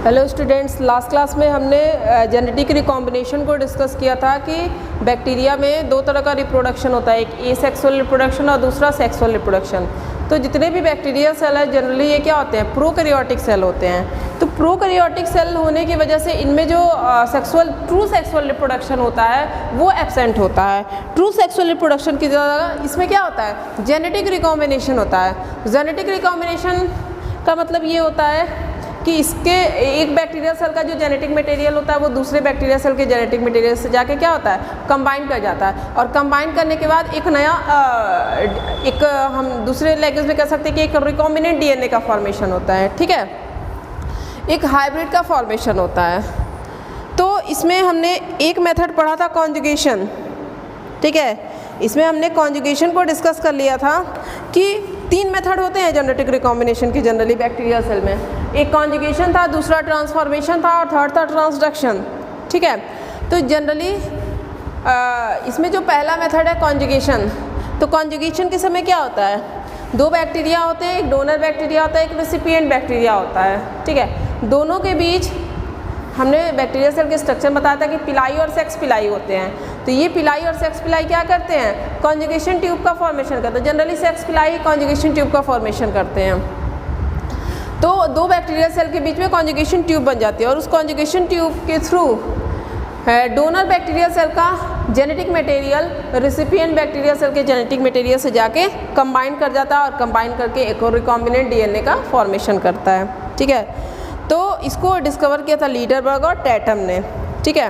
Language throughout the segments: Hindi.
हेलो स्टूडेंट्स, लास्ट क्लास में हमने जेनेटिक रिकॉम्बिनेशन को डिस्कस किया था कि बैक्टीरिया में दो तरह का रिप्रोडक्शन होता है, एक एसेक्सुअल रिप्रोडक्शन और दूसरा सेक्सुअल रिप्रोडक्शन। तो जितने भी बैक्टीरिया सेल है जनरली ये क्या होते हैं, प्रोकैरियोटिक सेल होते हैं। तो प्रोकैरियोटिक सेल होने की वजह से इनमें जो ट्रू सेक्सुअल रिप्रोडक्शन होता है वो एब्सेंट होता है। ट्रू सेक्सुअल रिप्रोडक्शन की जगह इसमें क्या होता है, जेनेटिक रिकॉम्बिनेशन होता है। जेनेटिक रिकॉम्बिनेशन का मतलब ये होता है कि इसके एक बैक्टीरिया सेल का जो जेनेटिक मटेरियल होता है वो दूसरे बैक्टीरिया सेल के जेनेटिक मटेरियल से जाके क्या होता है, कंबाइन कर जाता है। और कंबाइन करने के बाद एक नया एक हम दूसरे लैंग्वेज में कह सकते हैं कि एक रिकॉम्बिनेंट डीएनए का फॉर्मेशन होता है। ठीक है, एक हाइब्रिड का फॉर्मेशन होता है। तो इसमें हमने एक मेथड पढ़ा था कॉन्जुगेशन। ठीक है, इसमें हमने कॉन्जुगेशन को डिस्कस कर लिया था कि 3 मेथड होते हैं जेनेटिक रिकॉम्बिनेशन की जनरली बैक्टीरिया सेल में। एक कॉन्जुगेशन था, दूसरा ट्रांसफॉर्मेशन था और थर्ड था ट्रांसडक्शन। ठीक है, तो जनरली इसमें जो पहला मेथड है कॉन्जुगेशन, तो कॉन्जुगेशन के समय क्या होता है, 2 बैक्टीरिया होते हैं, एक डोनर बैक्टीरिया होता है, एक रेसिपिएंट बैक्टीरिया होता है। ठीक है, दोनों के बीच हमने बैक्टीरिया सेल के स्ट्रक्चर बताया था कि पिलाई और सेक्स पिलाई होते हैं। तो ये पिलाई और सेक्स पिलाई क्या करते हैं, कॉन्जुगेशन ट्यूब का फॉर्मेशन करते हैं। जनरली सेक्स पिलाई कॉन्जुगेशन ट्यूब का फॉर्मेशन करते हैं। तो 2 बैक्टीरिया सेल के बीच में कॉन्जुगेशन ट्यूब बन जाती है और उस कॉन्जुगेशन ट्यूब के थ्रू डोनर बैक्टीरिया सेल का genetic material recipient bacteria cell के जेनेटिक मटेरियल से जाके कंबाइन कर जाता है और कंबाइन करके एक और रिकॉम्बिनेंट डीएनए का फॉर्मेशन करता है। ठीक है, तो इसको डिस्कवर किया था लीडरबर्ग और टैटम ने। ठीक है,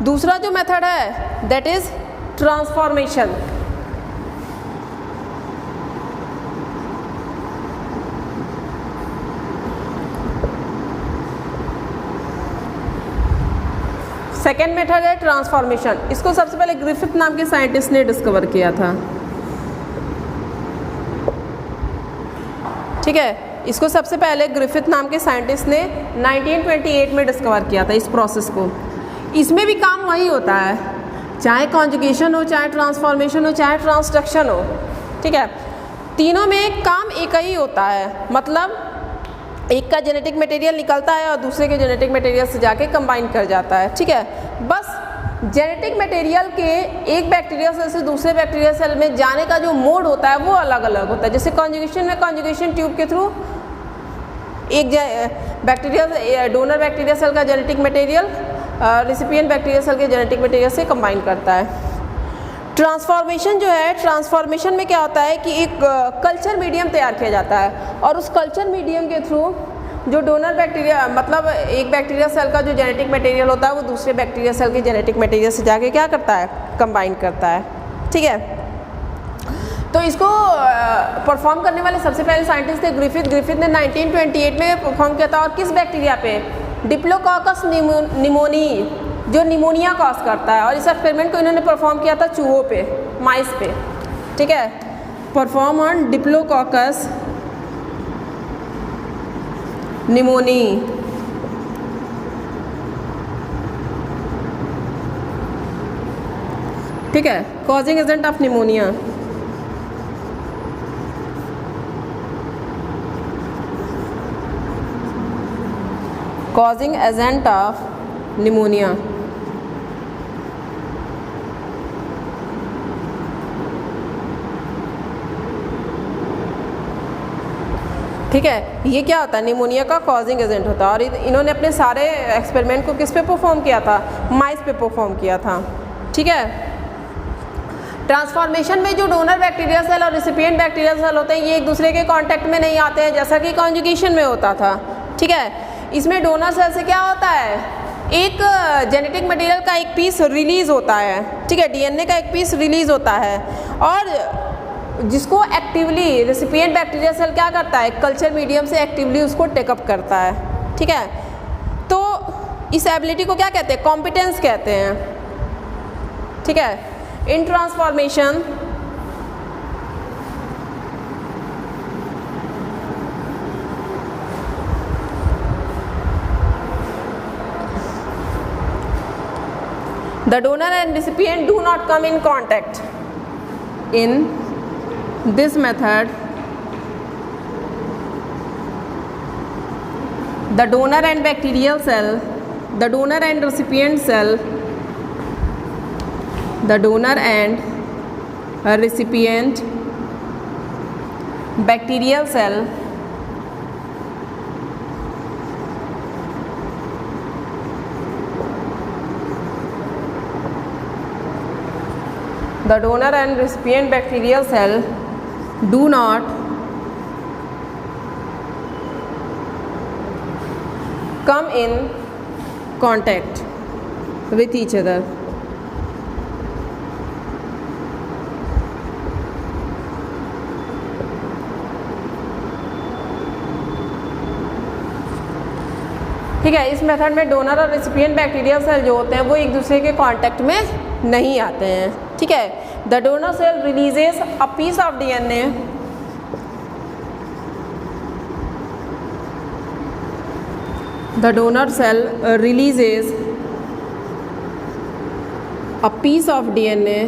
दूसरा जो मेथड है that is transformation. Second method है ट्रांसफॉर्मेशन। इसको सबसे पहले ग्रिफिथ नाम के साइंटिस्ट ने डिस्कवर किया था। ठीक है, इसको सबसे पहले ग्रिफिथ नाम के साइंटिस्ट ने 1928 में डिस्कवर किया था इस प्रोसेस को। इसमें भी काम वही होता है, चाहे कॉन्जुगेशन हो, चाहे ट्रांसफॉर्मेशन हो, चाहे ट्रांसडक्शन हो। ठीक है, तीनों में काम एक ही होता है, मतलब एक का जेनेटिक मटेरियल निकलता है और दूसरे के जेनेटिक मटेरियल से जाके कंबाइन कर जाता है। ठीक है, बस जेनेटिक मटेरियल के एक बैक्टीरिया सेल से दूसरे बैक्टीरिया सेल में जाने का जो मोड होता है वो अलग अलग होता है। जैसे कॉन्जुगेशन में कॉन्जुगेशन ट्यूब के थ्रू एक बैक्टीरिया डोनर बैक्टीरिया सेल का genetic material recipient bacteria cell के जेनेटिक मटेरियल से कंबाइन करता है। ट्रांसफॉर्मेशन जो है, ट्रांसफॉर्मेशन में क्या होता है कि एक कल्चर मीडियम तैयार किया जाता है और उस कल्चर मीडियम के थ्रू जो डोनर बैक्टीरिया मतलब एक बैक्टीरिया सेल का जो जेनेटिक मटेरियल होता है वो दूसरे बैक्टीरिया सेल के जेनेटिक मटेरियल से जाके क्या करता है, कंबाइन करता है। ठीक है, तो इसको परफॉर्म करने वाले सबसे पहले साइंटिस्ट थे ग्रिफिथ। ग्रिफिथ ने 1928 में परफॉर्म किया था और किस बैक्टीरिया पे, डिप्लोकोकस निमोनी, जो निमोनिया कॉज करता है। और इस एक्सपेरिमेंट को इन्होंने परफॉर्म किया था चूहों पे, माइस पे। ठीक है, परफॉर्म ऑन डिप्लोकोकस निमोनी। ठीक है, causing agent of pneumonia. Causing agent of pneumonia. ठीक है, ये क्या होता है, निमोनिया का कॉजिंग एजेंट होता है। और इन्होंने अपने सारे एक्सपेरिमेंट को किस पे परफॉर्म किया था, माइस पे परफॉर्म किया था। ठीक है, ट्रांसफॉर्मेशन में जो डोनर बैक्टीरिया सेल और रेसिपिएंट बैक्टीरिया सेल होते हैं ये एक दूसरे के कांटेक्ट में नहीं आते हैं जैसा कि कॉन्जुगेशन में होता था। ठीक है, इसमें डोनर सेल से क्या होता है, एक जेनेटिक मटेरियल का एक पीस रिलीज होता है। ठीक है, डीएनए का एक पीस रिलीज होता है और जिसको एक्टिवली रेसिपिएंट बैक्टीरिया सेल क्या करता है, कल्चर मीडियम से एक्टिवली उसको टेकअप करता है। ठीक है, तो इस एबिलिटी को क्या कहते हैं, कॉम्पिटेंस कहते हैं। ठीक है, इन transformation the donor and recipient do not come in contact. In this method the donor and bacterial cell, the donor and recipient cell, the donor and recipient bacterial cell, the donor and recipient bacterial cell do not come in contact with each other. ठीक है, इस मेथड में डोनर और रेसिपिएंट बैक्टीरियल सेल जो होते हैं वो एक दूसरे के कांटेक्ट में नहीं आते हैं। ठीक है, the donor cell releases a piece of DNA the donor cell releases a piece of DNA,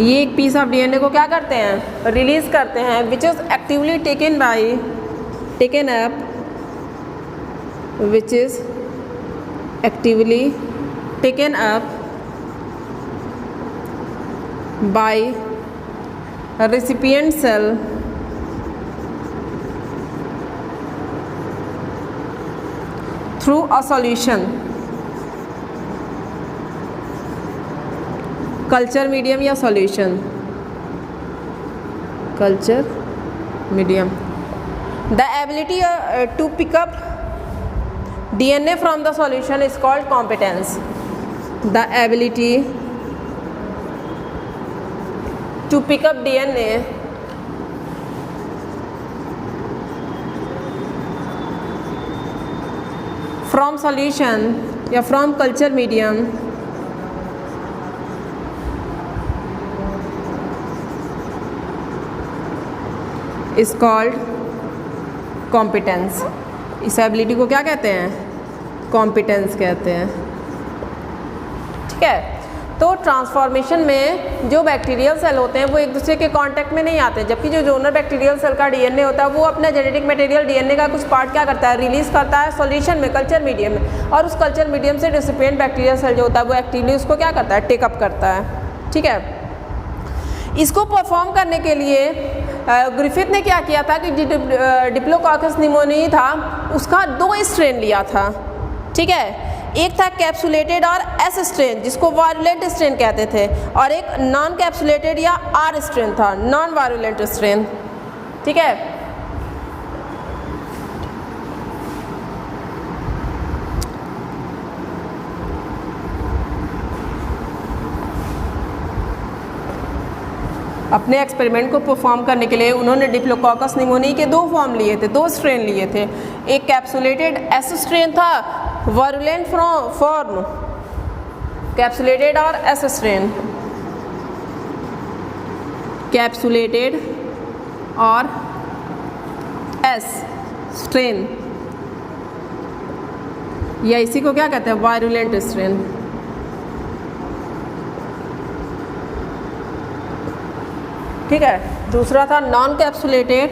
ये एक पीस ऑफ डीएनए को क्या करते हैं, रिलीज करते हैं, which is actively taken up which is actively taken up by a recipient cell through a solution, culture medium या solution, culture medium. The ability to pick up DNA from the solution is called competence. The ability to pick up DNA from solution या from culture medium is called competence. इस एबिलिटी को क्या कहते हैं, कॉम्पिटेंस कहते हैं। ठीक है, तो ट्रांसफॉर्मेशन में जो बैक्टीरियल सेल होते हैं वो एक दूसरे के कांटेक्ट में नहीं आते, जबकि जो डोनर बैक्टीरियल सेल का डीएनए होता है वो अपना जेनेटिक मटेरियल डीएनए का कुछ पार्ट क्या करता है, रिलीज करता है सॉल्यूशन में, कल्चर मीडियम में, और उस कल्चर मीडियम से रेसिपिएंट बैक्टीरियल सेल जो होता है वो एक्टिवली उसको क्या करता है, टेकअप करता है। ठीक है, इसको परफॉर्म करने के लिए ग्रिफिथ ने क्या किया था कि डिप्लोकोकस निमोनियाई था उसका 2 स्ट्रेन लिया था। ठीक है, एक था कैप्सुलेटेड और एस स्ट्रेन जिसको वायरुलेंट स्ट्रेन कहते थे, और एक नॉन कैप्सुलेटेड या आर स्ट्रेन था, नॉन वायरुलेंट स्ट्रेन। ठीक है, अपने एक्सपेरिमेंट को परफॉर्म करने के लिए उन्होंने डिप्लोकोकस निमोनियाई के 2 फॉर्म लिए थे, 2 स्ट्रेन लिए थे। एक कैप्सुलेटेड एस स्ट्रेन था, वायरुलेंट फॉर्म, कैप्सुलेटेड और एस स्ट्रेन, कैप्सुलेटेड और एस स्ट्रेन, या इसी को क्या कहते हैं, वायरुलेंट स्ट्रेन। ठीक है, दूसरा था नॉन कैप्सुलेटेड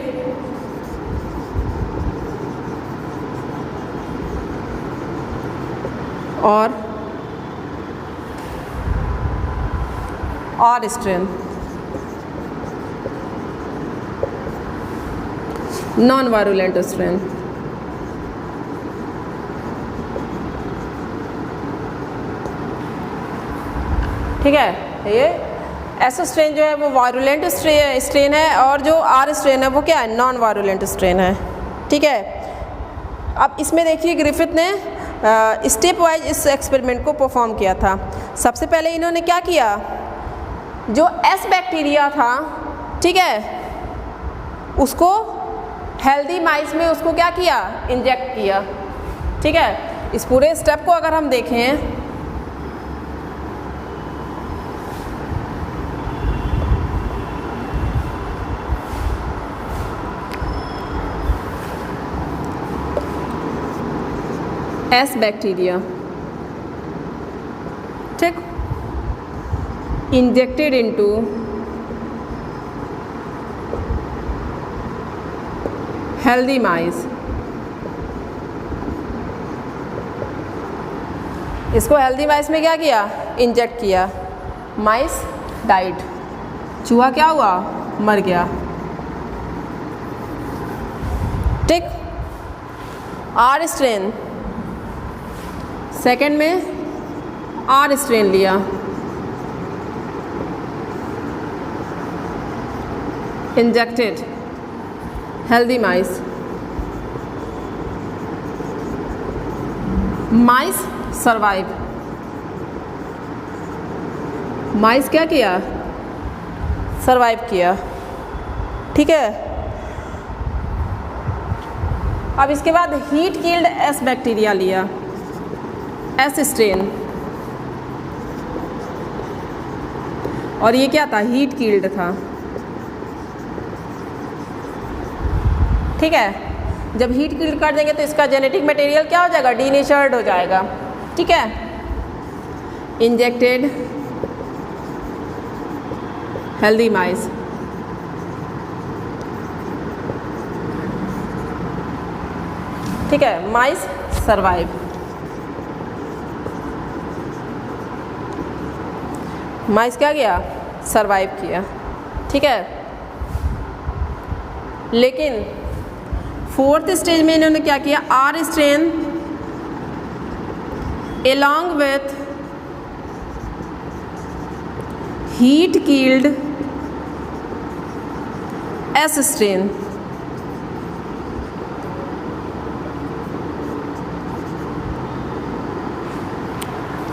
और R strain, non virulent strain. ठीक है, ये एस स्ट्रेन जो है वो वायरुलेंट स्ट्रेन है और जो आर स्ट्रेन है वो क्या है, नॉन वायरुलेंट स्ट्रेन है। ठीक है, अब इसमें देखिए ग्रिफिथ ने स्टेप वाइज इस एक्सपेरिमेंट को परफॉर्म किया था। सबसे पहले इन्होंने क्या किया, जो एस बैक्टीरिया था, ठीक है, उसको हेल्दी माइस में उसको क्या किया, इंजेक्ट किया। ठीक है, इस पूरे स्टेप को अगर हम देखें एस बैक्टीरिया, ठीक, इंजेक्टेड इनटू हेल्दी माइस। इसको हेल्दी माइस में क्या किया, इंजेक्ट किया, माइस डाइड, चूहा क्या हुआ, मर गया। ठीक। आर स्ट्रेन, सेकेंड में आर स्ट्रेन लिया, इंजेक्टेड हेल्दी माइस, माइस सर्वाइव, माइस क्या किया, सर्वाइव किया। ठीक है। अब इसके बाद हीट किल्ड एस बैक्टीरिया लिया, एस स्ट्रेन, और ये क्या था, हीट किल्ड था। ठीक है। जब हीट किल्ड कर देंगे तो इसका जेनेटिक मटेरियल क्या हो जाएगा, डीनेचर्ड हो जाएगा। ठीक है। इंजेक्टेड हेल्दी माइस, ठीक है, माइस सर्वाइव, माइस क्या किया, सर्वाइव किया। ठीक है। लेकिन फोर्थ स्टेज में इन्होंने क्या किया, R strain along with heat killed S strain,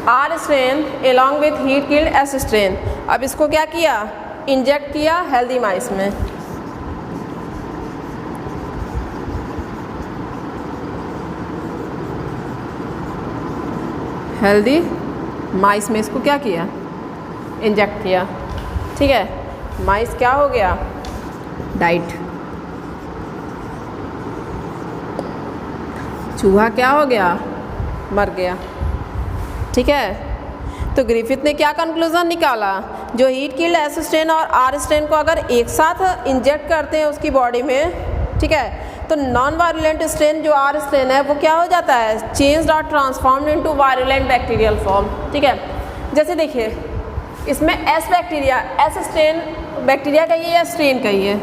R strain along with heat killed S strain। अब इसको क्या किया, इंजेक्ट किया हेल्दी माइस में। हेल्दी माइस में इसको क्या किया, इंजेक्ट किया। ठीक है। माइस क्या हो गया, डाइट, चूहा क्या हो गया, मर गया। ठीक है। तो ग्रिफिथ ने क्या कंक्लूजन निकाला, जो हीट किल्ड एस स्ट्रेन और आर स्ट्रेन को अगर एक साथ इंजेक्ट करते हैं उसकी बॉडी में, ठीक है, तो नॉन वायरुलेंट स्ट्रेन जो आर स्ट्रेन है वो क्या हो जाता है, चेंज्ड और transformed into virulent bacterial form. ठीक है। जैसे देखिए इसमें S bacteria, S strain bacteria का ही है या स्ट्रेन का ही है,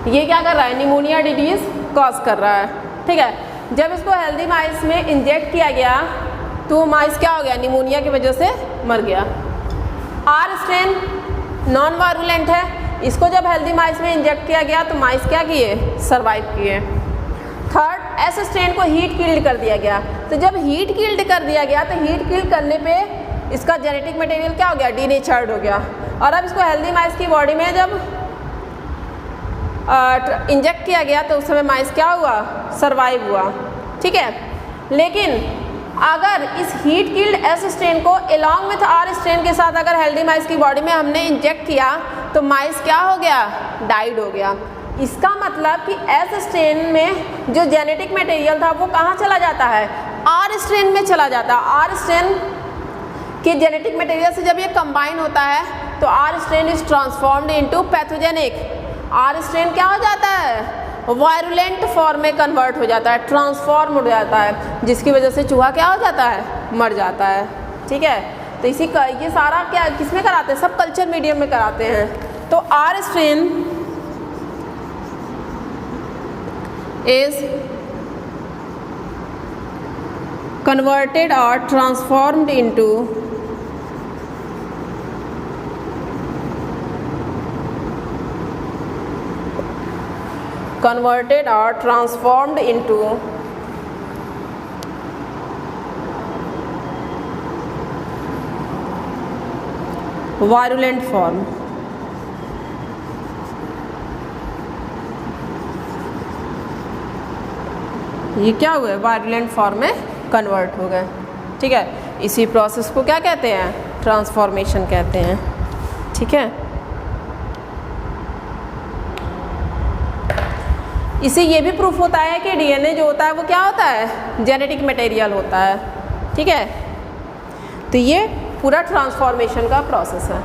ये क्या कर रहा है, निमोनिया डिजीज कॉज कर रहा है। ठीक है। जब इसको हेल्दी माइस में इंजेक्ट किया गया तो माइस क्या हो गया, निमोनिया की वजह से मर गया। आर स्ट्रेन नॉन वायरुलेंट है, इसको जब हेल्दी माइस में इंजेक्ट किया गया तो माइस क्या किए, सर्वाइव किए। थर्ड, एस स्ट्रेन को हीट किल्ड कर दिया गया, तो जब हीट किल्ड कर दिया गया तो हीट किल्ड करने पे इसका जेनेटिक मटेरियल क्या हो गया, डीनेचर्ड हो गया। और अब इसको हेल्दी माइस की बॉडी में जब इंजेक्ट किया गया तो उस समय माइस क्या हुआ, सर्वाइव हुआ। ठीक है। लेकिन अगर इस हीट किल्ड एस स्ट्रेन को अलॉन्ग विथ आर स्ट्रेन के साथ अगर हेल्दी माइस की बॉडी में हमने इंजेक्ट किया तो माइस क्या हो गया, डाइड हो गया। इसका मतलब कि एस स्ट्रेन में जो जेनेटिक मटेरियल था वो कहाँ चला जाता है, आर स्ट्रेन में चला जाता है। आर स्ट्रेन के जेनेटिक मटेरियल से जब ये कंबाइन होता है तो R strain is transformed into pathogenic. R strain क्या हो जाता है, वायरुलेंट फॉर्म में कन्वर्ट हो जाता है, ट्रांसफॉर्म हो जाता है, जिसकी वजह से चूहा क्या हो जाता है, मर जाता है। ठीक है। तो इसी का ये सारा क्या किस में कराते हैं, सब कल्चर मीडियम में कराते हैं। तो आर स्ट्रेन इज कन्वर्टेड और transformed into converted or transformed into virulent form। ये क्या हुए, वायरुलेंट फॉर्म में कन्वर्ट हो गए। ठीक है। इसी प्रोसेस को क्या कहते हैं, ट्रांसफॉर्मेशन कहते हैं। ठीक है। इससे ये भी प्रूफ होता है कि डीएनए जो होता है वो क्या होता है, जेनेटिक मटेरियल होता है। ठीक है। तो ये पूरा ट्रांसफॉर्मेशन का प्रोसेस है।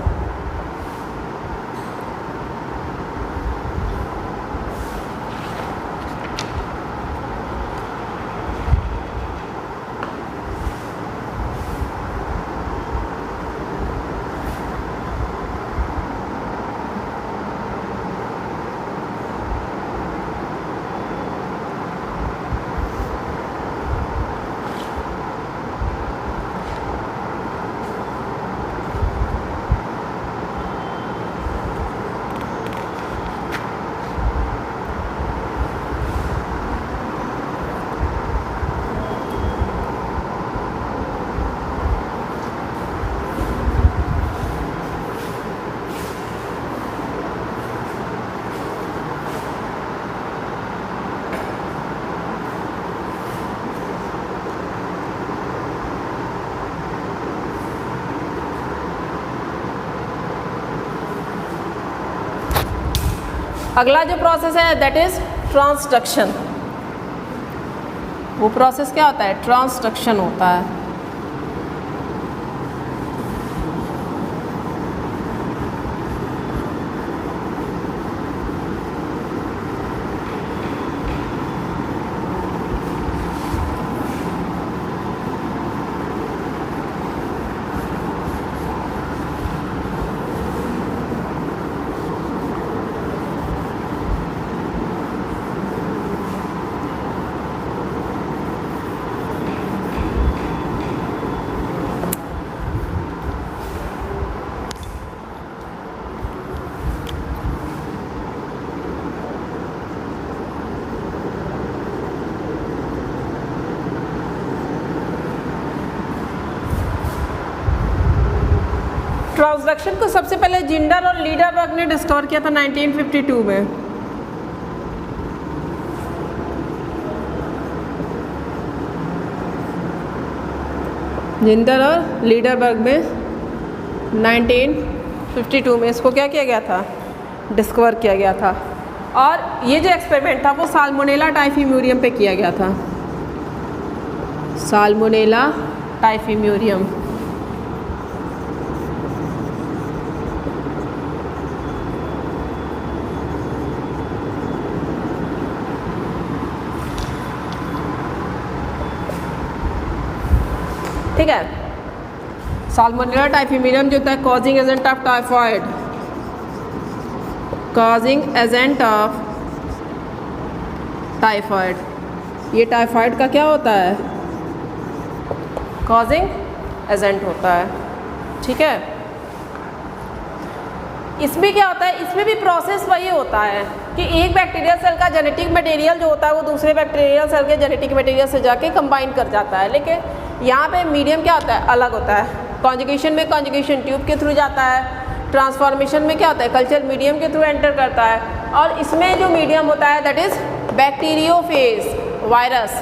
अगला जो प्रोसेस है दैट इज ट्रांसडक्शन। वो प्रोसेस क्या होता है? ट्रांसडक्शन होता है। ट्रांसडक्शन को सबसे पहले जिंडर और लीडरबर्ग ने डिस्कवर किया था 1952 में। जिंडर और लीडरबर्ग में 1952 में इसको क्या किया गया था? डिस्कवर किया गया था। और ये जो एक्सपेरिमेंट था वो साल्मोनेला टाइफीम्यूरियम पे किया गया था। साल्मोनेला टाइफीम्यूरियम। ठीक है, साल्मोनेला टाइफीम्यूरियम जो होता है causing agent of typhoid, causing agent of typhoid. ये टाइफॉइड का क्या होता है? कॉजिंग एजेंट होता है। ठीक है, इसमें क्या होता है? इसमें भी प्रोसेस वही होता है कि एक बैक्टीरियल सेल का जेनेटिक मटेरियल जो होता है वो दूसरे बैक्टीरियल सेल के जेनेटिक मटेरियल से जाके कंबाइन कर जाता है। लेकिन यहाँ पे मीडियम क्या होता है? अलग होता है। कॉन्जुगेशन में कॉन्जुगेशन ट्यूब के थ्रू जाता है। ट्रांसफॉर्मेशन में क्या होता है? कल्चर मीडियम के थ्रू एंटर करता है। और इसमें जो मीडियम होता है that is bacteriophage virus.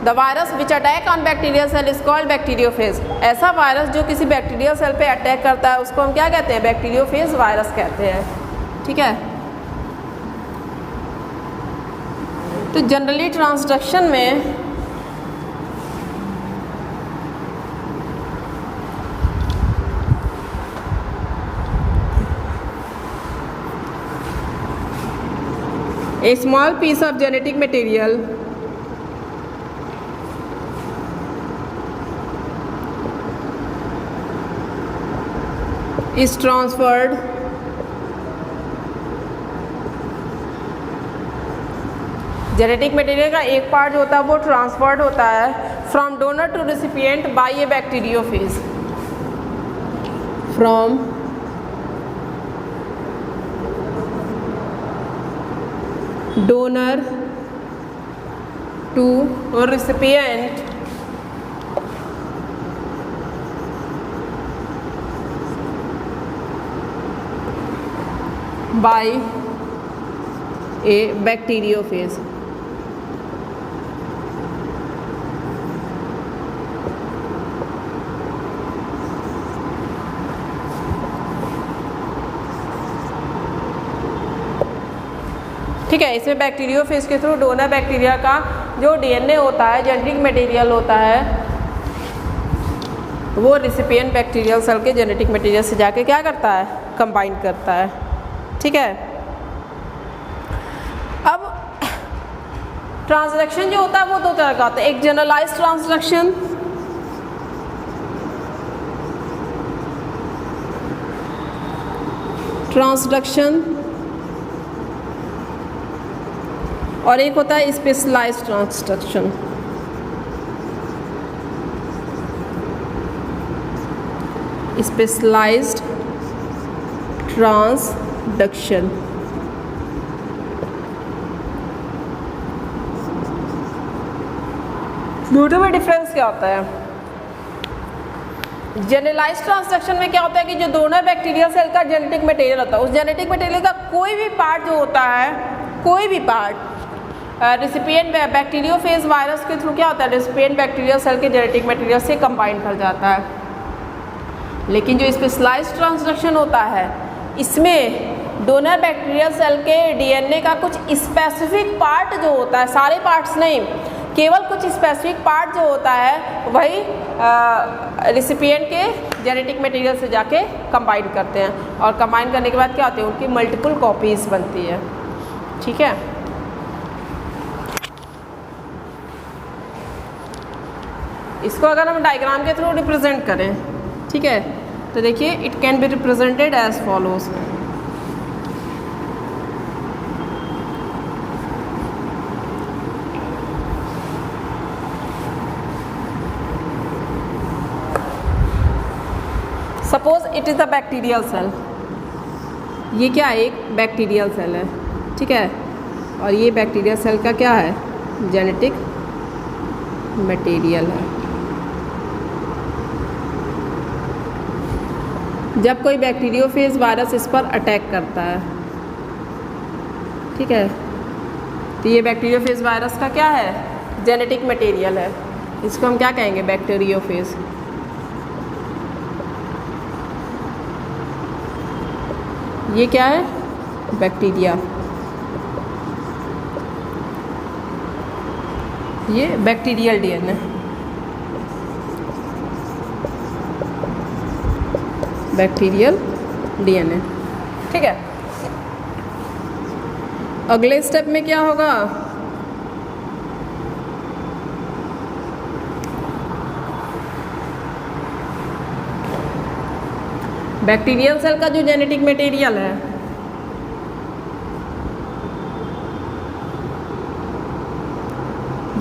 The virus which attack on bacterial cell is called bacteriophage. ऐसा वायरस जो किसी बैक्टीरियल सेल पे अटैक करता है उसको हम क्या कहते हैं? बैक्टीरियोफेज वायरस कहते हैं। ठीक है, तो जनरली ट्रांसडक्शन में a small piece of genetic material is transferred genetic material का एक पार्ट जो होता है वो ट्रांसफर्ड होता है from donor to recipient by a bacteriophage. From donor to recipient by a bacteriophage। ठीक है, इसमें बैक्टीरियोफेज के थ्रू डोनर बैक्टीरिया का जो डीएनए होता है, जेनेटिक मटेरियल होता है, वो रिसिपिएंट बैक्टीरियल सेल के जेनेटिक मटेरियल से जाके क्या करता है? कंबाइन करता है। ठीक है, अब ट्रांसडक्शन जो होता है वो दो तरह का होता है। एक जनरलाइज्ड ट्रांसडक्शन, और एक होता है स्पेशलाइज्ड ट्रांसडक्शन। स्पेशलाइज्ड ट्रांसडक्शन दोनों में डिफरेंस क्या होता है? जनरलाइज्ड ट्रांसडक्शन में क्या होता है कि जो डोनर बैक्टीरियल सेल का जेनेटिक मटेरियल होता है उस जेनेटिक मटेरियल का कोई भी पार्ट जो होता है, कोई भी पार्ट रिसिपिएंट बैक्टीरियोफेज वायरस के थ्रू क्या होता है? रिसिपिएंट बैक्टीरियल सेल के जेनेटिक मटेरियल से कंबाइन कर जाता है। लेकिन जो स्पेशलाइज्ड ट्रांसडक्शन होता है इसमें डोनर बैक्टीरियल सेल के डीएनए का कुछ स्पेसिफिक पार्ट जो होता है, सारे पार्ट्स नहीं, केवल कुछ स्पेसिफिक पार्ट जो होता है वही रिसिपिएंट के जेनेटिक मटेरियल से जाके कंबाइन करते हैं, और कंबाइन करने के बाद क्या होती है, उनकी मल्टीपल कॉपीज बनती है। ठीक है, इसको अगर हम डायग्राम के थ्रू रिप्रेजेंट करें, ठीक है, तो देखिए it can be represented as follows. Suppose it is a bacterial cell, ये क्या है, एक बैक्टीरियल सेल है, ठीक है, और ये बैक्टीरियल सेल का क्या है, जेनेटिक मटेरियल है। जब कोई बैक्टीरियोफेज वायरस इस पर अटैक करता है, ठीक है, तो ये बैक्टीरियोफेज वायरस का क्या है, जेनेटिक मटेरियल है, इसको हम क्या कहेंगे, बैक्टीरियोफेज। ये क्या है, बैक्टीरिया, ये बैक्टीरियल डीएनए, बैक्टीरियल डीएनए, ठीक है। अगले स्टेप में क्या होगा, बैक्टीरियल सेल का जो जेनेटिक मटेरियल है,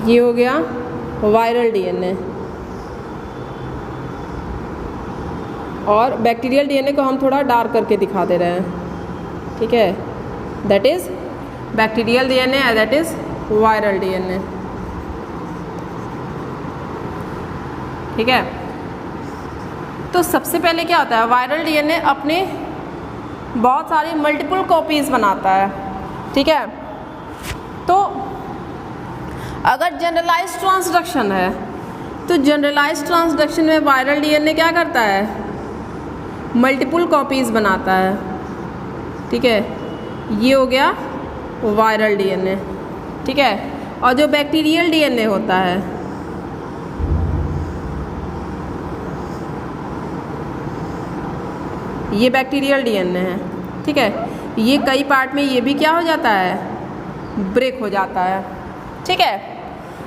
ये हो गया वायरल डीएनए, और बैक्टीरियल डीएनए को हम थोड़ा डार्क करके दिखा दे रहे हैं, ठीक है, that is bacterial DNA, that is viral DNA, ठीक है। तो सबसे पहले क्या होता है, वायरल डीएनए अपने बहुत सारी मल्टीपल कॉपीज़ बनाता है, ठीक है। तो अगर जनरलाइज ट्रांसडक्शन है, तो जनरलाइज ट्रांसडक्शन में वायरल डीएनए क्या करता है, मल्टीपल कॉपीज़ बनाता है, ठीक है, ये हो गया वायरल डीएनए, ठीक है। और जो बैक्टीरियल डीएनए होता है, ये बैक्टीरियल डीएनए है, ठीक है, ये कई पार्ट में ये भी क्या हो जाता है, ब्रेक हो जाता है, ठीक है।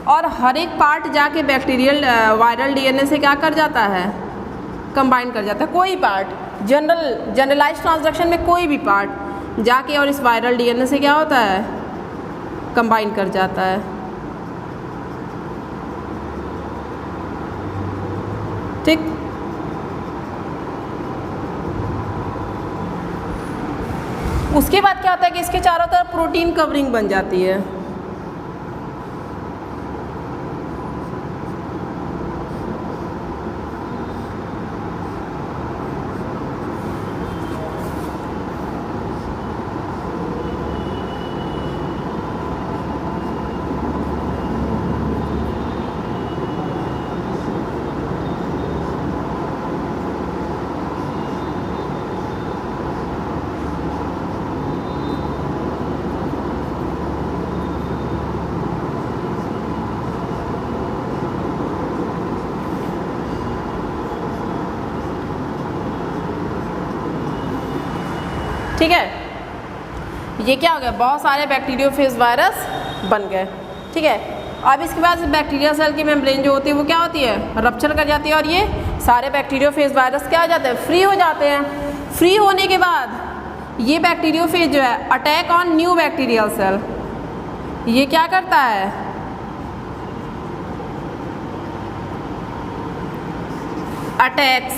और हर एक पार्ट जाके बैक्टीरियल वायरल डीएनए से क्या कर जाता है, कंबाइन कर जाता है। कोई पार्ट जनरलाइज ट्रांसडक्शन में कोई भी पार्ट जाके और इस वायरल डीएनए से क्या होता है, कंबाइन कर जाता है, ठीक। उसके बाद क्या होता है कि इसके चारों तरफ प्रोटीन कवरिंग बन जाती है, ठीक है। ये क्या हो गया, बहुत सारे बैक्टीरियोफेज वायरस बन गए, ठीक है। अब इसके बाद बैक्टीरिया सेल की मेम्ब्रेन जो होती है वो क्या होती है, रप्चर कर जाती है, और ये सारे बैक्टीरियोफेज वायरस क्या हो जाते हैं, फ्री हो जाते हैं। फ्री होने के बाद ये बैक्टीरियोफेज जो है attack on new bacterial cell, ये क्या करता है, अटैक्स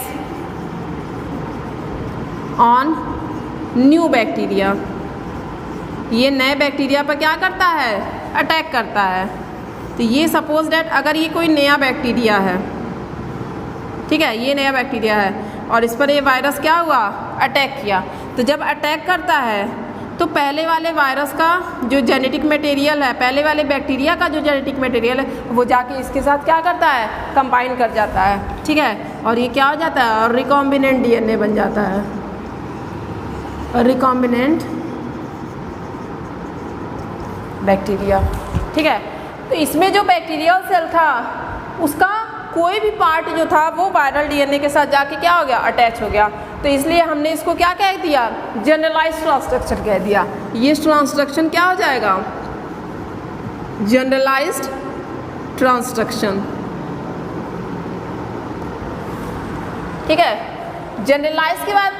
ऑन न्यू बैक्टीरिया, ये नए बैक्टीरिया पर क्या करता है, अटैक करता है। तो ये सपोज दैट अगर ये कोई नया बैक्टीरिया है, ठीक है, ये नया बैक्टीरिया है और इस पर ये वायरस क्या हुआ, अटैक किया। तो जब अटैक करता है तो पहले वाले वायरस का जो जेनेटिक मटेरियल है, पहले वाले बैक्टीरिया का जो जेनेटिक मटेरियल है वो जाके इसके साथ क्या करता है, कंबाइन कर जाता है, ठीक है, और ये क्या हो जाता है, और रिकॉम्बिनेंट डीएनए बन जाता है। Recombinant bacteria. ठीक है, तो इसमें जो बैक्टीरियल सेल था उसका कोई भी पार्ट जो था वो वायरल डीएनए के साथ जाके क्या हो गया, अटैच हो गया। तो इसलिए हमने इसको क्या कह दिया, जनरलाइज्ड ट्रांसक्रिप्शन कह दिया। ये ट्रांसक्रिप्शन क्या हो जाएगा, जनरलाइज्ड ट्रांसक्रिप्शन। ठीक है, जनरलाइज के बाद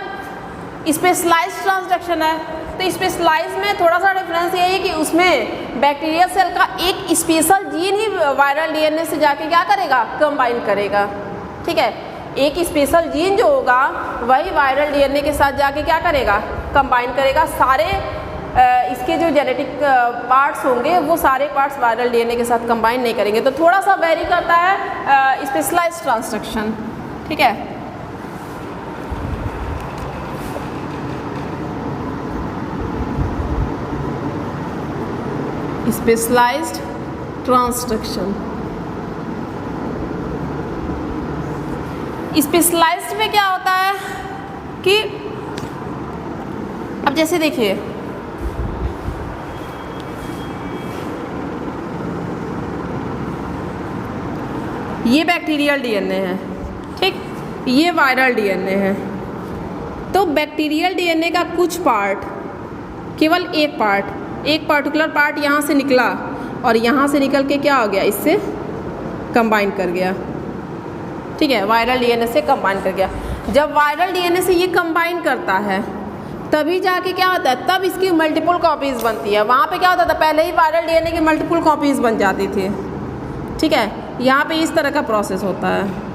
स्पेशलाइज्ड ट्रांसक्रिप्शन है। तो स्पेशलाइज में थोड़ा सा डिफरेंस ये है कि उसमें बैक्टीरियल सेल का एक स्पेशल जीन ही वायरल डीएनए से जाके क्या करेगा, कंबाइन करेगा। ठीक है, एक स्पेशल जीन जो होगा वही वायरल डीएनए के साथ जाके क्या करेगा, कंबाइन करेगा। सारे इसके जो जेनेटिक पार्ट्स होंगे वो सारे पार्ट्स वायरल डीएनए के साथ कंबाइन नहीं करेंगे। तो थोड़ा सा वेरी करता है स्पेशलाइज्ड ट्रांसक्रिप्शन। ठीक है, स्पेशलाइज्ड ट्रांसक्रिप्शन। स्पेशलाइज्ड में क्या होता है कि अब जैसे देखिए ये बैक्टीरियल डीएनए है, ठीक, ये वायरल डीएनए है। तो बैक्टीरियल डीएनए का कुछ पार्ट, केवल एक पर्टिकुलर पार्ट यहाँ से निकला और यहाँ से निकल के क्या हो गया, इससे कंबाइन कर गया। ठीक है, वायरल डीएनए से कंबाइन कर गया। जब वायरल डीएनए से ये कंबाइन करता है तभी जाके क्या होता है, तब इसकी मल्टीपल कॉपीज़ बनती है। वहाँ पे क्या होता था, पहले ही वायरल डीएनए की मल्टीपल कॉपीज़ बन जाती थी। ठीक है, यहाँ पे इस तरह का प्रोसेस होता है।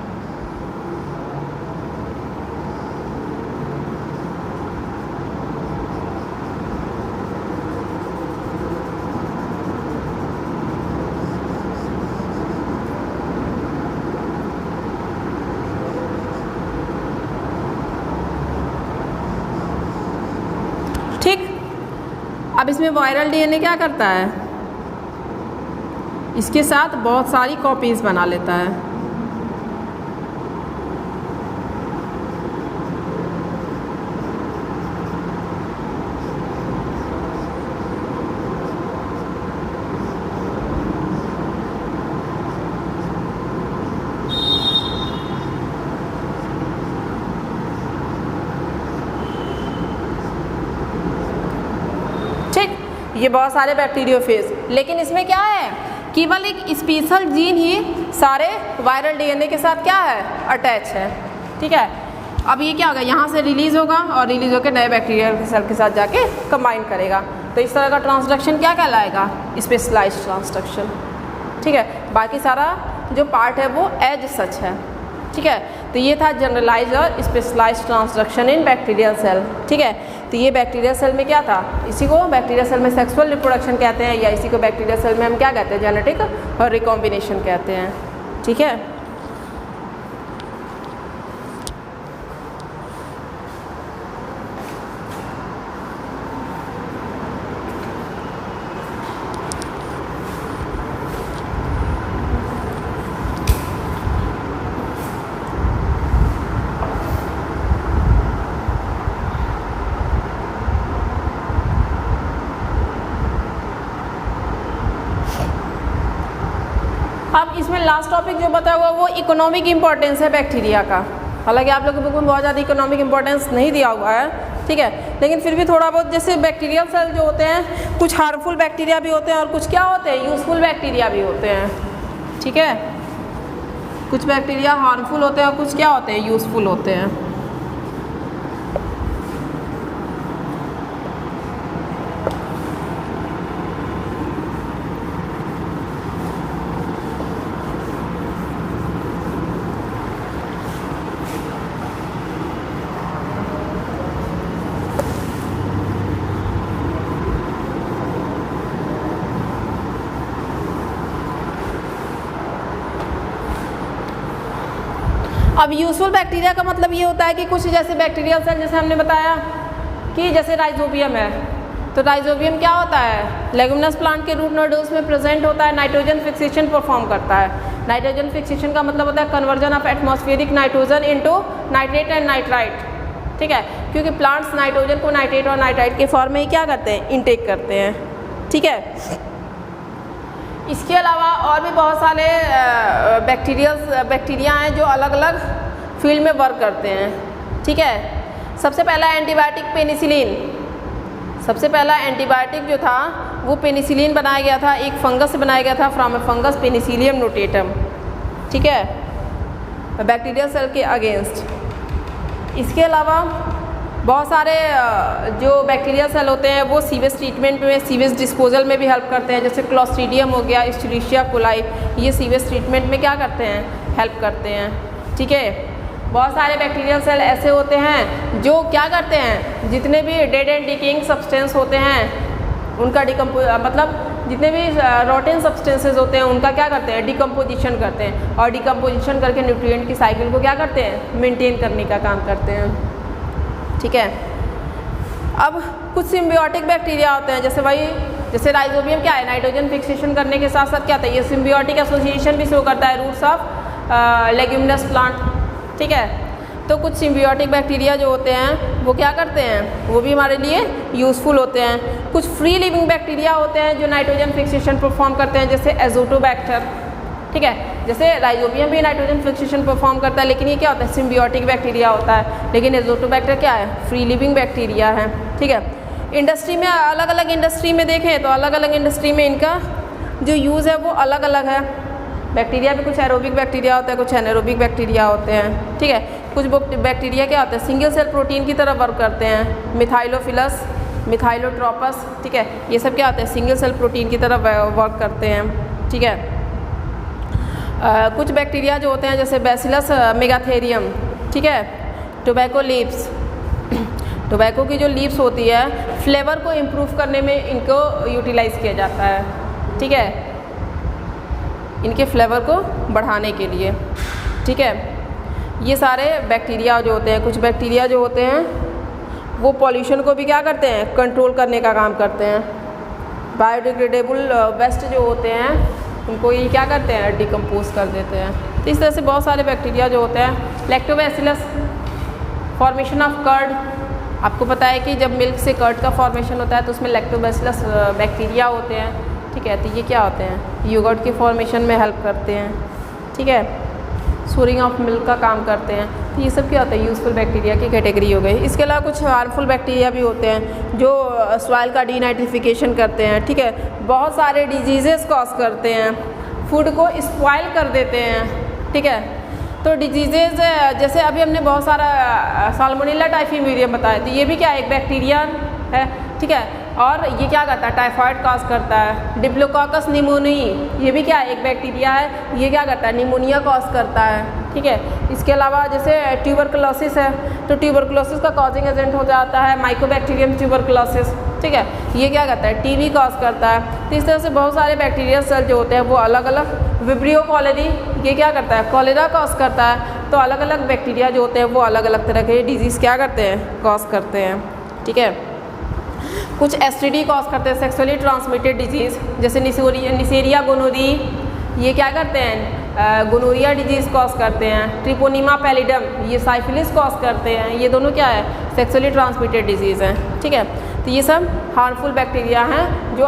अब इसमें वायरल डीएनए क्या करता है, इसके साथ बहुत सारी कॉपीज़ बना लेता है। ये बहुत सारे बैक्टीरियोफेज, लेकिन इसमें क्या है, केवल एक स्पेशल जीन ही सारे वायरल डीएनए के साथ क्या है, अटैच है। ठीक है, अब ये क्या होगा, यहाँ से रिलीज़ होगा और रिलीज़ होकर नए बैक्टीरियल सेल के साथ जाके कंबाइन करेगा। तो इस तरह का ट्रांसडक्शन क्या कहलाएगा, स्पेशलाइज्ड ट्रांसडक्शन। ठीक है, बाकी सारा जो पार्ट है वो एज सच है। ठीक है, तो ये था जनरलाइज्ड और specialised transduction in bacterial cell. ठीक है, तो ये बैक्टीरियल सेल में क्या था, इसी को बैक्टीरियल सेल में सेक्सुअल रिप्रोडक्शन कहते हैं, या इसी को बैक्टीरियल सेल में हम क्या कहते हैं, जेनेटिक और रिकॉम्बिनेशन कहते हैं। ठीक है, अब इसमें लास्ट टॉपिक जो बताया हुआ वो इकोनॉमिक इम्पोर्टेंस है बैक्टीरिया का। हालांकि आप लोगों को बुक में बहुत ज़्यादा इकोनॉमिक इम्पोर्टेंस नहीं दिया हुआ है, ठीक है, लेकिन फिर भी थोड़ा बहुत, जैसे बैक्टीरियल सेल जो होते हैं, कुछ हार्मफुल बैक्टीरिया भी होते हैं और कुछ क्या होते हैं, यूजफुल बैक्टीरिया भी होते हैं। ठीक है, कुछ बैक्टीरिया हार्मफुल होते हैं और कुछ क्या होते हैं, यूजफुल होते हैं। अब यूजफुल बैक्टीरिया का मतलब ये होता है कि कुछ जैसे बैक्टीरियल सेल, जैसे हमने बताया कि जैसे राइजोबियम है, तो राइजोबियम क्या होता है, लेगुमिनस प्लांट के रूट नोड्यूल्स में प्रेजेंट होता है, नाइट्रोजन फिक्सेशन परफॉर्म करता है। नाइट्रोजन फिक्सेशन का मतलब होता है conversion of atmospheric nitrogen into nitrate and nitrite. ठीक है, क्योंकि प्लांट्स नाइट्रोजन को नाइट्रेट और नाइट्राइट के फॉर्म में ही क्या करते हैं, इनटेक करते हैं। ठीक है, इसके अलावा और भी बहुत सारे बैक्टीरिया हैं जो अलग अलग फील्ड में वर्क करते हैं। ठीक है, सबसे पहला एंटीबायोटिक पेनिसिलिन। सबसे पहला एंटीबायोटिक जो था वो पेनिसिलिन बनाया गया था, एक फंगस से बनाया गया था, from A fungus Penicillium notatum. ठीक है, बैक्टीरियल सेल के अगेंस्ट। इसके अलावा बहुत सारे जो बैक्टीरियल सेल होते हैं वो सीवेज ट्रीटमेंट में, सीवेज डिस्पोजल में भी हेल्प करते हैं, जैसे क्लोस्ट्रीडियम हो गया, एस्चेरिशिया कोलाई, ये सीवेज ट्रीटमेंट में क्या करते हैं, हेल्प करते हैं। ठीक है, बहुत सारे बैक्टीरियल सेल ऐसे होते हैं जो क्या करते हैं, जितने भी डेड एंड डिकेइंग सब्सटेंस होते हैं उनका मतलब जितने भी रोटेन सब्सटेंसेस होते हैं उनका क्या करते हैं, डिकम्पोजिशन करते हैं, और डिकम्पोजिशन करके न्यूट्रिएंट की साइकिल को क्या करते हैं, मेंटेन करने का काम करते हैं। ठीक है, अब कुछ सिम्बियोटिक बैक्टीरिया होते हैं, जैसे राइजोबियम क्या है, नाइट्रोजन फिक्सेशन करने के साथ साथ क्या होता है, ये सिम्बियोटिक एसोसिएशन भी शो करता है रूट्स ऑफ लेग्यूमिनस प्लांट। ठीक है, तो कुछ सिम्बियोटिक बैक्टीरिया जो होते हैं वो क्या करते हैं, वो भी हमारे लिए यूज़फुल होते हैं। कुछ फ्री लिविंग बैक्टीरिया होते हैं जो नाइट्रोजन फिक्सेशन परफॉर्म करते हैं, जैसे एजोटोबैक्टर। ठीक है, जैसे राइजोबियम भी नाइट्रोजन फिक्सेशन परफॉर्म करता है, लेकिन ये क्या होता है, सिम्बियोटिक बैक्टीरिया होता है, लेकिन एजोटोबैक्टर क्या है, फ्री लिविंग बैक्टीरिया है। ठीक है, इंडस्ट्री में अलग अलग इंडस्ट्री में देखें तो अलग अलग इंडस्ट्री में इनका जो यूज़ है वो अलग अलग है। बैक्टीरिया भी कुछ एरोबिक बैक्टीरिया होता है, कुछ एनारोबिक बैक्टीरिया होते हैं। ठीक है, कुछ बैक्टीरिया क्या होते हैं, सिंगल सेल प्रोटीन की तरह वर्क करते हैं, मिथाइलोफिलस, मिथाइलोट्रोपस। ठीक है, ये सब क्या होते हैं, सिंगल सेल प्रोटीन की तरह वर्क करते हैं। ठीक है, कुछ बैक्टीरिया जो होते हैं जैसे बैसिलस मेगाथेरियम। ठीक है, टोबैको लीव्स, टोबैको की जो लीव्स होती है फ्लेवर को इम्प्रूव करने में इनको यूटिलाइज़ किया जाता है। ठीक है, इनके फ्लेवर को बढ़ाने के लिए। ठीक है, ये सारे बैक्टीरिया जो होते हैं, कुछ बैक्टीरिया जो होते हैं वो पॉल्यूशन को भी क्या करते हैं, कंट्रोल करने का काम करते हैं। बायोडिग्रेडेबल वेस्ट जो होते हैं उनको ये क्या करते हैं, डिकम्पोज कर देते हैं। तो इस तरह से बहुत सारे बैक्टीरिया जो होते हैं। Lactobacillus, formation of curd. आपको पता है कि जब मिल्क से कर्ड का फॉर्मेशन होता है तो उसमें लैक्टोबैसिलस बैक्टीरिया होते हैं। ठीक है, तो ये क्या होते हैं, योगर्ट के फॉर्मेशन में हेल्प करते हैं। ठीक है, सोरिंग ऑफ मिल्क का काम करते हैं। तो ये सब क्या होता है, यूज़फुल बैक्टीरिया की कैटेगरी हो गई। इसके अलावा कुछ हार्मफुल बैक्टीरिया भी होते हैं जो सॉइल का डीनाइट्रिफिकेशन करते हैं। ठीक है, बहुत सारे डिजीज़ेस कॉज करते हैं, फूड को स्पॉइल कर देते हैं। ठीक है, तो डिजीज़ेज जैसे अभी हमने बहुत सारा साल्मोनेला टाइफीमीडियम बताया, तो ये भी क्या एक बैक्टीरिया है। ठीक है, और ये क्या करता है, टाइफाइड कॉज करता है। डिप्लोकोकस निमोनियाई, ये भी क्या एक बैक्टीरिया है, ये क्या करता है, निमोनिया कॉज करता है। ठीक है, इसके अलावा जैसे ट्यूबरकुलोसिस है, तो ट्यूबरकुलोसिस का कॉजिंग एजेंट हो जाता है माइकोबैक्टीरियम ट्यूबरकुलोसिस। ठीक है, ये क्या करता है, टीबी कॉज करता है। तो इस तरह से बहुत सारे बैक्टीरियल सेल जो होते हैं वो अलग अलग, विब्रियो कॉलेरी ये क्या करता है, कॉलेरा कॉज करता है। तो अलग अलग बैक्टीरिया जो होते हैं वो अलग अलग तरह के डिजीज़ क्या करते हैं, कॉज करते हैं। ठीक है, कुछ एसटीडी कॉज करते हैं, सेक्सुअली ट्रांसमिटेड डिजीज़, जैसे निसेरिया गोनोरी, ये क्या करते हैं, गोनोरिया डिजीज़ कॉज करते हैं। ट्रिपोनिमा पैलिडम, ये साइफिलिस कॉज करते हैं। ये दोनों क्या है, सेक्सुअली ट्रांसमिटेड डिजीज़ हैं। ठीक है, तो ये सब हार्मफुल बैक्टीरिया हैं जो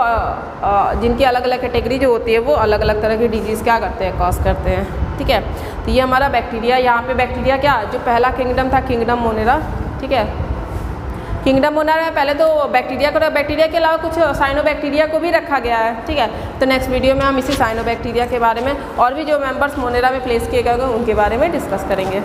जिनकी अलग अलग कैटेगरी जो होती है वो अलग अलग तरह की डिजीज़ क्या करते हैं, कॉज करते हैं। ठीक है, तो ये हमारा बैक्टीरिया, यहाँ पे बैक्टीरिया क्या, जो पहला किंगडम था किंगडम मोनेरा। ठीक है, किंगडम मोनेरा में पहले तो बैक्टीरिया को, बैक्टीरिया के अलावा कुछ साइनोबैक्टीरिया को भी रखा गया है। ठीक है, तो नेक्स्ट वीडियो में हम इसी साइनोबैक्टीरिया के बारे में और भी जो मेंबर्स मोनेरा में प्लेस किए गए उनके बारे में डिस्कस करेंगे।